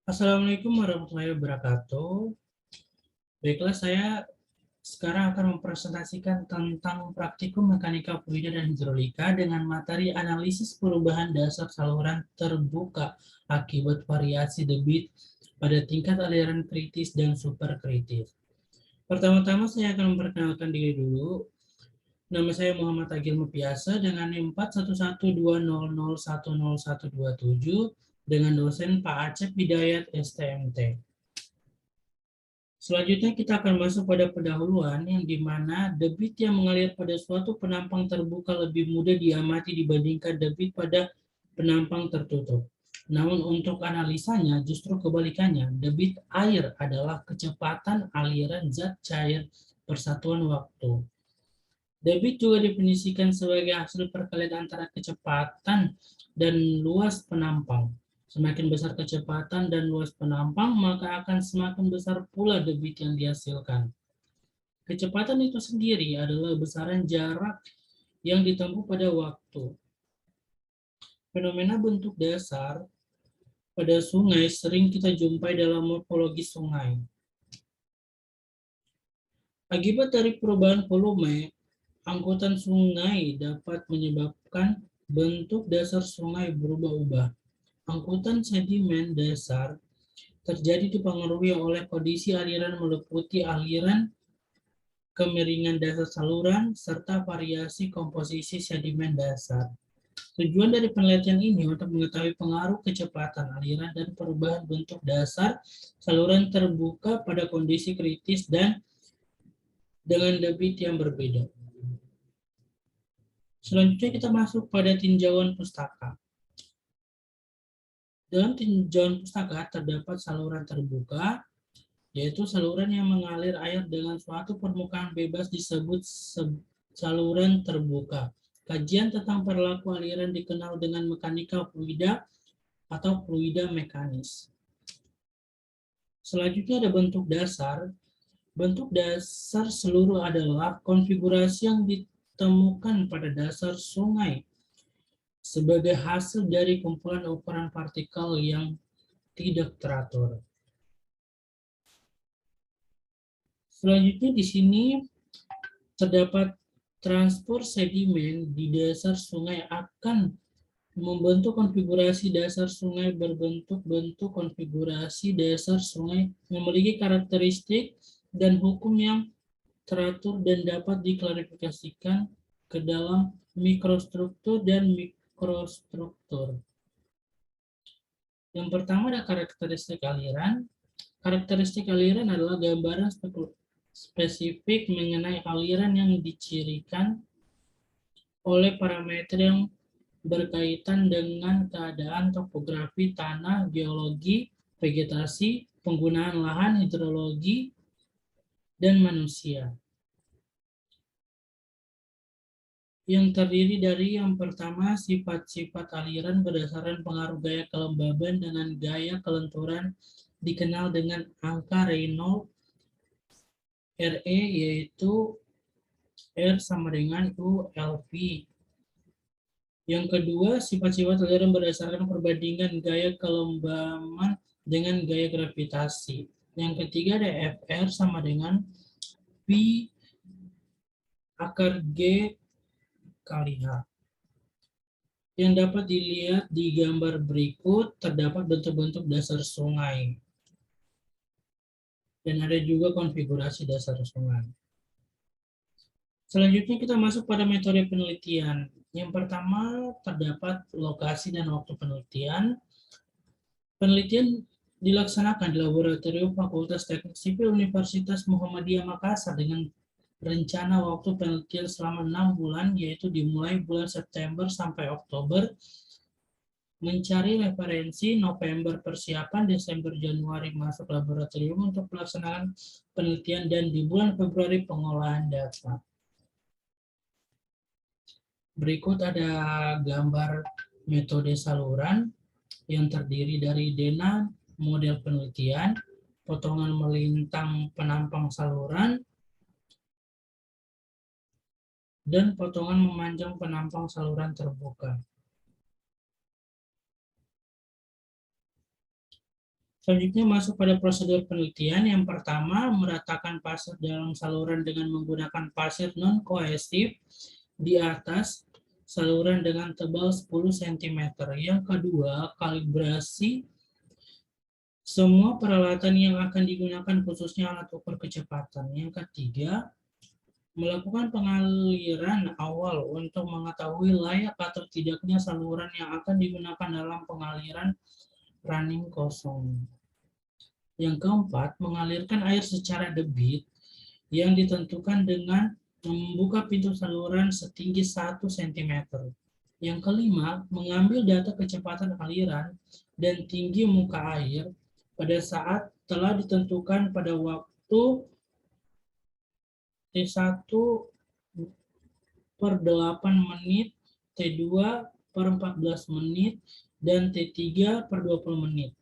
Assalamualaikum warahmatullahi wabarakatuh. Baiklah, saya sekarang akan mempresentasikan tentang praktikum mekanika fluida dan hidrolika dengan materi analisis perubahan dasar saluran terbuka akibat variasi debit pada tingkat aliran kritis dan superkritis. Pertama-tama saya akan memperkenalkan diri dulu. Nama saya Muhammad Agil Mupiasa dengan NIM 411200100127 dengan dosen Pak Acep Hidayat STMT. Selanjutnya kita akan masuk pada pendahuluan yang dimana debit yang mengalir pada suatu penampang terbuka lebih mudah diamati dibandingkan debit pada penampang tertutup. Namun untuk analisanya justru kebalikannya, debit air adalah kecepatan aliran zat cair persatuan waktu. Debit juga definisikan sebagai hasil perkalian antara kecepatan dan luas penampang. Semakin besar kecepatan dan luas penampang, maka akan semakin besar pula debit yang dihasilkan. Kecepatan itu sendiri adalah besaran jarak yang ditempuh pada waktu. Fenomena bentuk dasar pada sungai sering kita jumpai dalam morfologi sungai. Akibat dari perubahan volume, angkutan sungai dapat menyebabkan bentuk dasar sungai berubah-ubah. Angkutan sedimen dasar terjadi dipengaruhi oleh kondisi aliran meliputi aliran, kemiringan dasar saluran, serta variasi komposisi sedimen dasar. Tujuan dari penelitian ini untuk mengetahui pengaruh kecepatan aliran dan perubahan bentuk dasar saluran terbuka pada kondisi kritis dan dengan debit yang berbeda. Selanjutnya kita masuk pada tinjauan pustaka. Dalam tinjauan pustaka terdapat saluran terbuka, yaitu saluran yang mengalir air dengan suatu permukaan bebas disebut saluran terbuka. Kajian tentang perilaku aliran dikenal dengan mekanika fluida atau fluida mekanis. Selanjutnya ada bentuk dasar. Bentuk dasar seluruh adalah konfigurasi yang ditemukan pada dasar sungai sebagai hasil dari kumpulan ukuran partikel yang tidak teratur. Selanjutnya di sini terdapat transport sedimen di dasar sungai akan membentuk konfigurasi dasar sungai berbentuk-bentuk konfigurasi dasar sungai memiliki karakteristik dan hukum yang teratur dan dapat diklarifikasikan ke dalam mikrostruktur dan mikrostruktur. Yang pertama ada karakteristik aliran. Karakteristik aliran adalah gambaran spesifik mengenai aliran yang dicirikan oleh parameter yang berkaitan dengan keadaan topografi tanah, geologi, vegetasi, penggunaan lahan, hidrologi, dan manusia. Yang terdiri dari yang pertama sifat-sifat aliran berdasarkan pengaruh gaya kelembaban dengan gaya kelenturan dikenal dengan angka Reynolds RE yaitu R sama dengan ULV. Yang kedua, sifat-sifat aliran berdasarkan perbandingan gaya kelembaban dengan gaya gravitasi. Yang ketiga ada FR sama dengan P akar G kali H. Yang dapat dilihat di gambar berikut, terdapat bentuk-bentuk dasar sungai. Dan ada juga konfigurasi dasar sungai. Selanjutnya kita masuk pada metode penelitian. Yang pertama terdapat lokasi dan waktu penelitian. Penelitian dilaksanakan di Laboratorium Fakultas Teknik Sipil Universitas Muhammadiyah Makassar dengan rencana waktu penelitian selama 6 bulan, yaitu dimulai bulan September sampai Oktober, mencari referensi, November persiapan, Desember Januari masuk laboratorium untuk pelaksanaan penelitian, dan di bulan Februari pengolahan data. Berikut ada gambar metode saluran yang terdiri dari denah model penelitian, potongan melintang penampang saluran, dan potongan memanjang penampang saluran terbuka. Selanjutnya masuk pada prosedur penelitian. Yang pertama, meratakan pasir dalam saluran dengan menggunakan pasir non-koesif di atas saluran dengan tebal 10 cm. Yang kedua, kalibrasi semua peralatan yang akan digunakan, khususnya alat ukur kecepatan. Yang ketiga, melakukan pengaliran awal untuk mengetahui layak atau tidaknya saluran yang akan digunakan dalam pengaliran running kosong. Yang keempat, mengalirkan air secara debit yang ditentukan dengan membuka pintu saluran setinggi 1 cm. Yang kelima, mengambil data kecepatan aliran dan tinggi muka air pada saat telah ditentukan pada waktu T1 per 8 menit, T2 per 14 menit, dan T3 per 20 menit.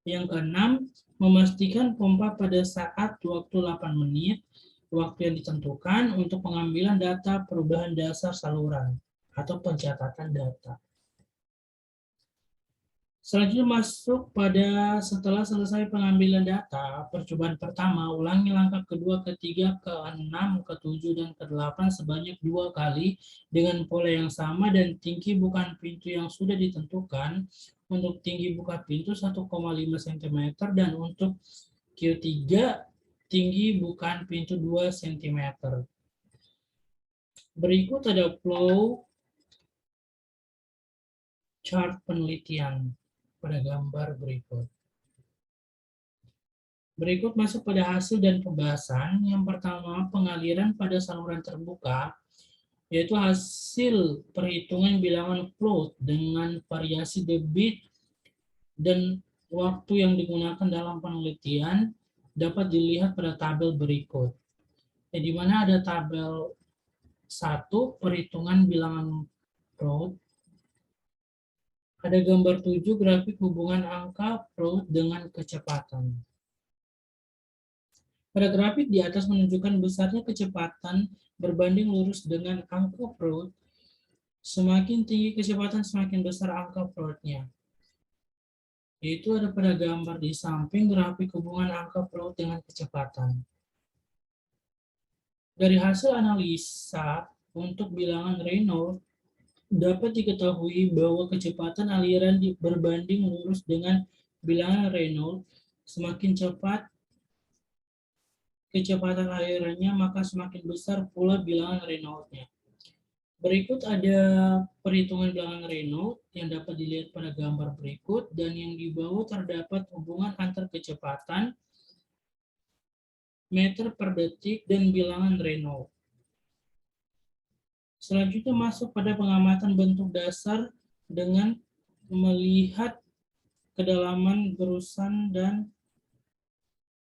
Yang keenam, memastikan pompa pada saat waktu 8 menit, waktu yang ditentukan untuk pengambilan data perubahan dasar saluran atau pencatatan data. Selanjutnya masuk pada setelah selesai pengambilan data, percobaan pertama, ulangi langkah kedua, ketiga, keenam, ketujuh, dan kedelapan sebanyak 2 kali dengan pola yang sama dan tinggi bukan pintu yang sudah ditentukan. Untuk tinggi buka pintu 1,5 cm dan untuk Q3 tinggi bukan pintu 2 cm. Berikut ada flow chart penelitian pada gambar berikut. Berikut masuk pada hasil dan pembahasan. Yang pertama, pengaliran pada saluran terbuka, yaitu hasil perhitungan bilangan flow dengan variasi debit dan waktu yang digunakan dalam penelitian dapat dilihat pada tabel berikut. Di mana ada tabel 1, perhitungan bilangan flow. Ada gambar 7, grafik hubungan angka flow dengan kecepatan. Pada grafik di atas menunjukkan besarnya kecepatan berbanding lurus dengan angka flow. Semakin tinggi kecepatan, semakin besar angka flow-nya. Yaitu ada pada gambar di samping grafik hubungan angka flow dengan kecepatan. Dari hasil analisa untuk bilangan Reynolds, dapat diketahui bahwa kecepatan aliran berbanding lurus dengan bilangan Reynolds. Semakin cepat kecepatan alirannya, maka semakin besar pula bilangan Reynolds-nya. Berikut ada perhitungan bilangan Reynolds yang dapat dilihat pada gambar berikut, dan yang di bawah terdapat hubungan antar kecepatan, meter per detik, dan bilangan Reynolds. Selanjutnya masuk pada pengamatan bentuk dasar dengan melihat kedalaman gerusan dan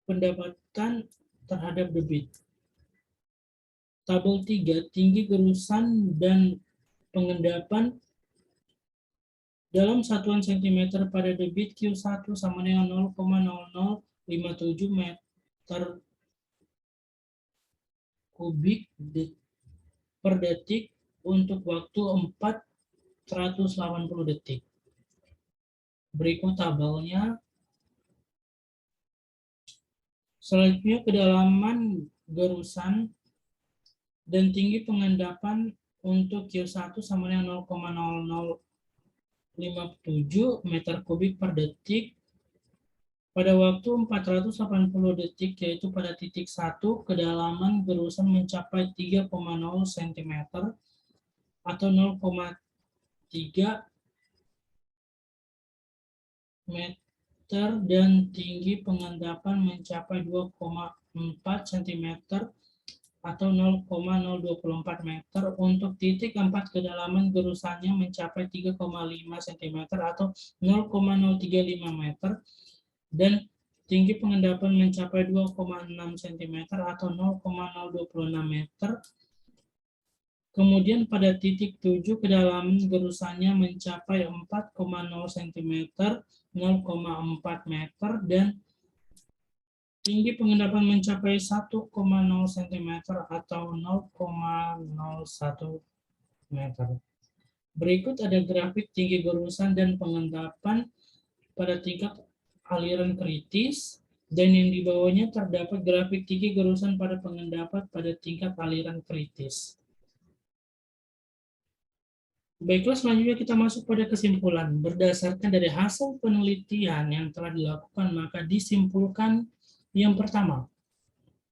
pendapatan terhadap debit. Tabel 3, tinggi gerusan dan pengendapan dalam satuan cm pada debit Q1 sama dengan 0,0057 meter kubik per detik untuk waktu 480 detik. Berikut tabelnya. Selanjutnya kedalaman gerusan dan tinggi pengendapan untuk Q1 sama dengan 0,0057 meter kubik per detik pada waktu 480 detik, yaitu pada titik 1 kedalaman gerusan mencapai 3,0 cm atau 0,3 meter dan tinggi pengendapan mencapai 2,4 cm atau 0,024 meter. Untuk titik 4 kedalaman gerusannya mencapai 3,5 cm atau 0,035 meter dan tinggi pengendapan mencapai 2,6 cm atau 0,026 meter. Kemudian pada titik 7 kedalaman gerusannya mencapai 4,0 cm, 0,4 meter dan tinggi pengendapan mencapai 1,0 cm atau 0,01 meter. Berikut ada grafik tinggi gerusan dan pengendapan pada tingkat aliran kritis, dan yang di bawahnya terdapat grafik tinggi gerusan pada pengendapan pada tingkat aliran kritis. Baiklah, selanjutnya kita masuk pada kesimpulan. Berdasarkan dari hasil penelitian yang telah dilakukan, maka disimpulkan yang pertama,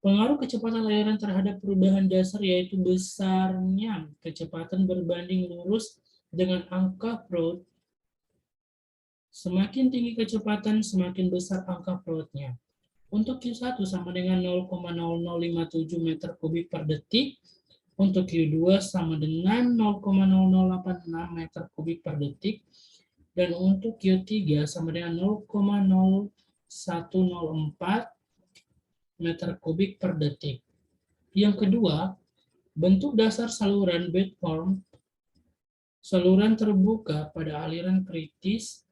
pengaruh kecepatan aliran terhadap perubahan dasar yaitu besarnya kecepatan berbanding lurus dengan angka Freud. Semakin tinggi kecepatan, semakin besar angka Freud-nya. Untuk Q1 sama dengan 0,0057 meter kubik per detik, untuk Q2 sama dengan 0,0086 meter kubik per detik, dan untuk Q3 sama dengan 0,0104 meter kubik per detik. Yang kedua, bentuk dasar saluran bedform, saluran terbuka pada aliran kritis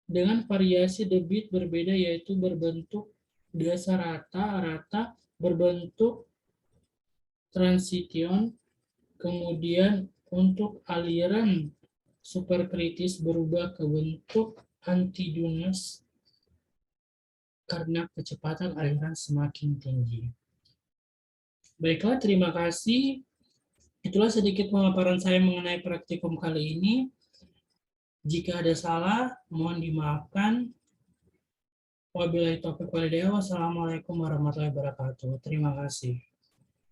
dengan variasi debit berbeda, yaitu berbentuk dasar rata, berbentuk transition, kemudian untuk aliran superkritis berubah ke bentuk antidunus karena kecepatan aliran semakin tinggi. Baiklah, terima kasih. Itulah sedikit pemaparan saya mengenai praktikum kali ini. Jika ada salah, mohon dimaafkan. Wabillahi taufiq walhidayah. Wassalamualaikum warahmatullahi wabarakatuh. Terima kasih.